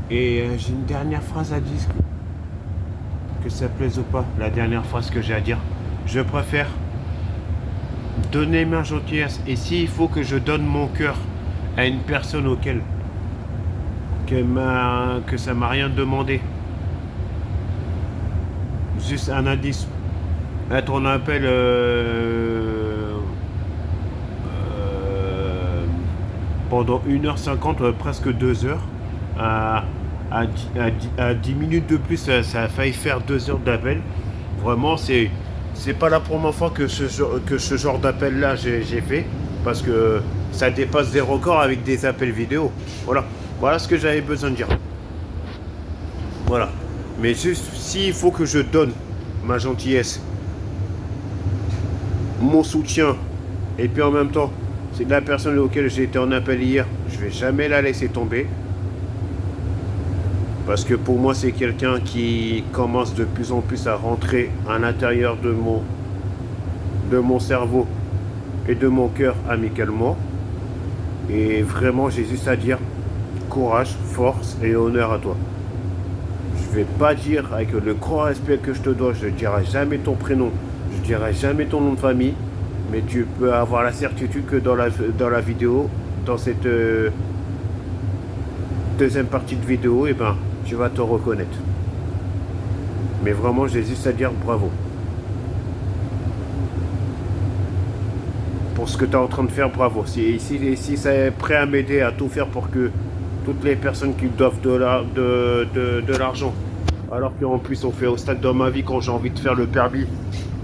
Et j'ai une dernière phrase à dire, que ça plaise ou pas, la dernière phrase que j'ai à dire. Je préfère donner ma gentillesse. Et s'il faut que je donne mon cœur à une personne auquel que ça m'a rien demandé, juste un indice, être on appelle pendant 1h50, presque 2 heures, à, à 10 minutes de plus, ça a failli faire 2 heures d'appel. Vraiment, c'est pas la première fois que ce genre d'appel là j'ai fait, parce que ça dépasse des records avec des appels vidéo. Voilà, voilà ce que j'avais besoin de dire. Voilà. Mais juste, s'il faut que je donne ma gentillesse, mon soutien, et puis en même temps, c'est la personne auquel j'ai été en appel hier, je vais jamais la laisser tomber. Parce que pour moi, c'est quelqu'un qui commence de plus en plus à rentrer à l'intérieur de mon cerveau et de mon cœur amicalement. Et vraiment, j'ai juste à dire courage, force et honneur à toi. Je vais pas dire avec le grand respect que je te dois, je ne dirai jamais ton prénom, je ne dirai jamais ton nom de famille, mais tu peux avoir la certitude que dans la vidéo, dans cette deuxième partie de vidéo, eh ben, tu vas te reconnaître. Mais vraiment, j'ai juste à dire bravo. Pour ce que tu es en train de faire, bravo. Si ça est prêt à m'aider à tout faire pour que toutes les personnes qui doivent de l'argent, alors qu'en plus on fait au stade dans ma vie quand j'ai envie de faire le permis,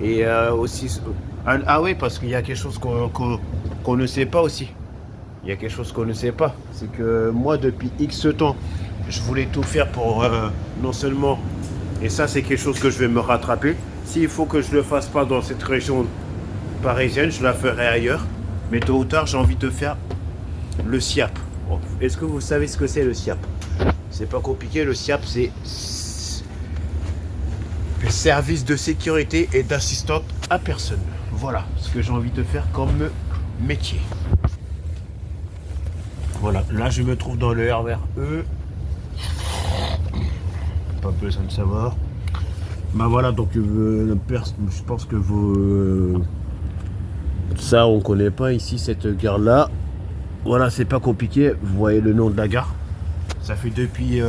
et aussi... Ah oui, parce qu'il y a quelque chose qu'on ne sait pas aussi. Il y a quelque chose qu'on ne sait pas. C'est que moi, depuis X temps, je voulais tout faire pour non seulement... Et ça, c'est quelque chose que je vais me rattraper. S'il faut que je ne le fasse pas dans cette région parisienne, je la ferai ailleurs. Mais tôt ou tard, j'ai envie de faire le SIAP. Est-ce que vous savez ce que c'est le SIAP? C'est pas compliqué, le SIAP, c'est service de sécurité et d'assistante à personne. Voilà ce que j'ai envie de faire comme métier. Voilà, là je me trouve dans le RER. Pas besoin de savoir. Bah voilà, donc je pense que ça on connaît pas ici cette gare là. Voilà, c'est pas compliqué, vous voyez le nom de la gare. Ça fait depuis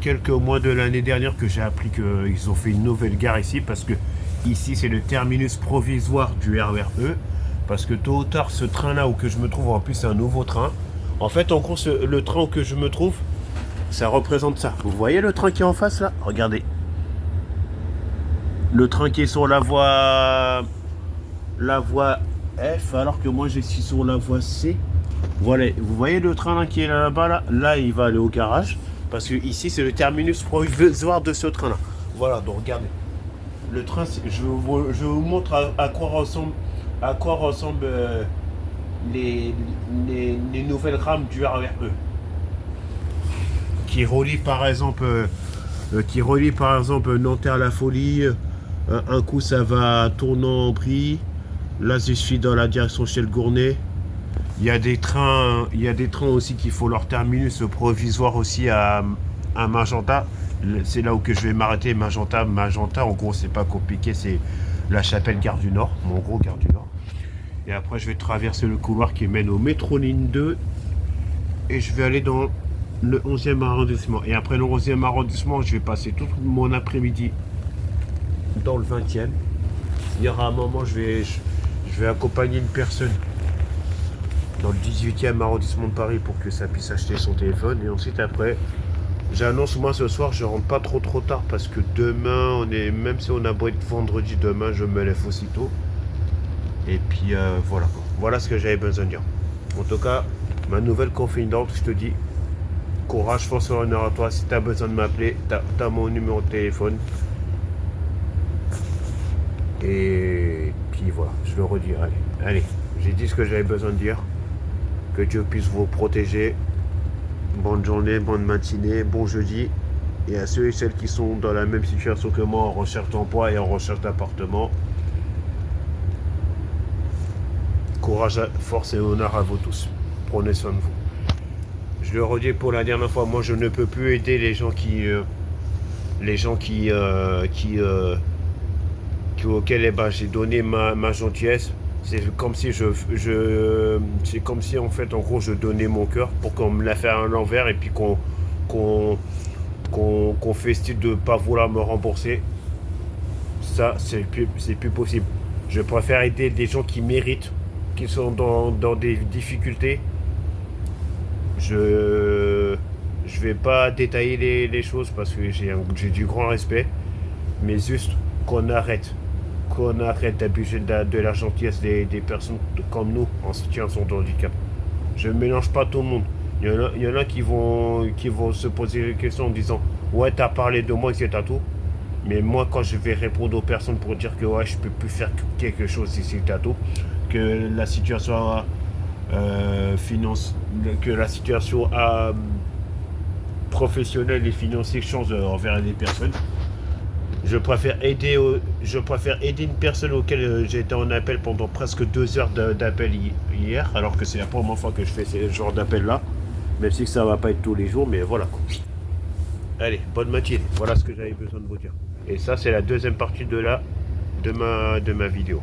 quelques mois de l'année dernière que j'ai appris qu'ils ont fait une nouvelle gare ici, parce que ici c'est le terminus provisoire du RER. Parce que tôt ou tard, ce train là où que je me trouve, en plus c'est un nouveau train. En fait, en gros, le train où que je me trouve, ça représente ça. Vous voyez le train qui est en face là? Regardez. Le train qui est sur la voie F, alors que moi je suis sur la voie C. Voilà, vous voyez le train là qui est là-bas là, là il va aller au garage, parce que ici c'est le terminus provisoire de ce train là. Voilà, donc regardez. Le train, je vous montre à quoi ressemblent les nouvelles rames du RER. Qui relie par exemple Nanterre-La Folie. Un coup ça va tournant en Brie. Là je suis dans la direction chez le Gournay. Il y a des trains aussi qui font leur terminus provisoire aussi à Magenta. C'est là où que je vais m'arrêter. Magenta, en gros c'est pas compliqué, c'est la Chapelle Gare du Nord, mon gros Gare du Nord. Et après je vais traverser le couloir qui mène au métro ligne 2 et je vais aller dans le 11e arrondissement. Et après le 11e arrondissement, je vais passer tout mon après-midi dans le 20e. Il y aura un moment, je vais accompagner une personne dans le 18e arrondissement de Paris pour que ça puisse acheter son téléphone. Et ensuite après, j'annonce, moi ce soir je rentre pas trop tard, parce que demain même si on a beau être vendredi, demain je me lève aussitôt. Et puis voilà, voilà ce que j'avais besoin de dire. En tout cas, ma nouvelle confidente, je te dis courage, force et honneur à toi. Si tu as besoin de m'appeler, t'as mon numéro de téléphone. Et puis voilà, je le redis. Allez, j'ai dit ce que j'avais besoin de dire. Que Dieu puisse vous protéger. Bonne journée, bonne matinée, bon jeudi. Et à ceux et celles qui sont dans la même situation que moi, en recherche d'emploi et en recherche d'appartement, courage, force et honneur à vous tous. Prenez soin de vous. Je le redis pour la dernière fois, moi je ne peux plus aider les gens auxquels eh ben, j'ai donné ma gentillesse. C'est comme si c'est comme si en fait en gros je donnais mon cœur pour qu'on me la fasse à l'envers et puis qu'on qu'on fait style de pas vouloir me rembourser. Ça c'est plus possible. Je préfère aider des gens qui méritent, qui sont dans des difficultés. Je vais pas détailler les choses parce que j'ai du grand respect, mais juste qu'on arrête d'abuser de la gentillesse des personnes comme nous en situation de handicap. Je mélange pas tout le monde. Il y en a qui vont se poser des questions en disant ouais t'as parlé de moi et c'est à tout. Mais moi quand je vais répondre aux personnes pour dire que ouais je peux plus faire quelque chose si c'est à tout, que la situation que la situation professionnelle et financière change envers les personnes. Je préfère aider une personne auquel j'ai été en appel pendant presque 2 heures d'appel hier, alors que c'est la première fois que je fais ce genre d'appel là, même si ça va pas être tous les jours, mais voilà. Allez, bonne matinée. Voilà ce que j'avais besoin de vous dire. Et ça, c'est la deuxième partie de ma vidéo.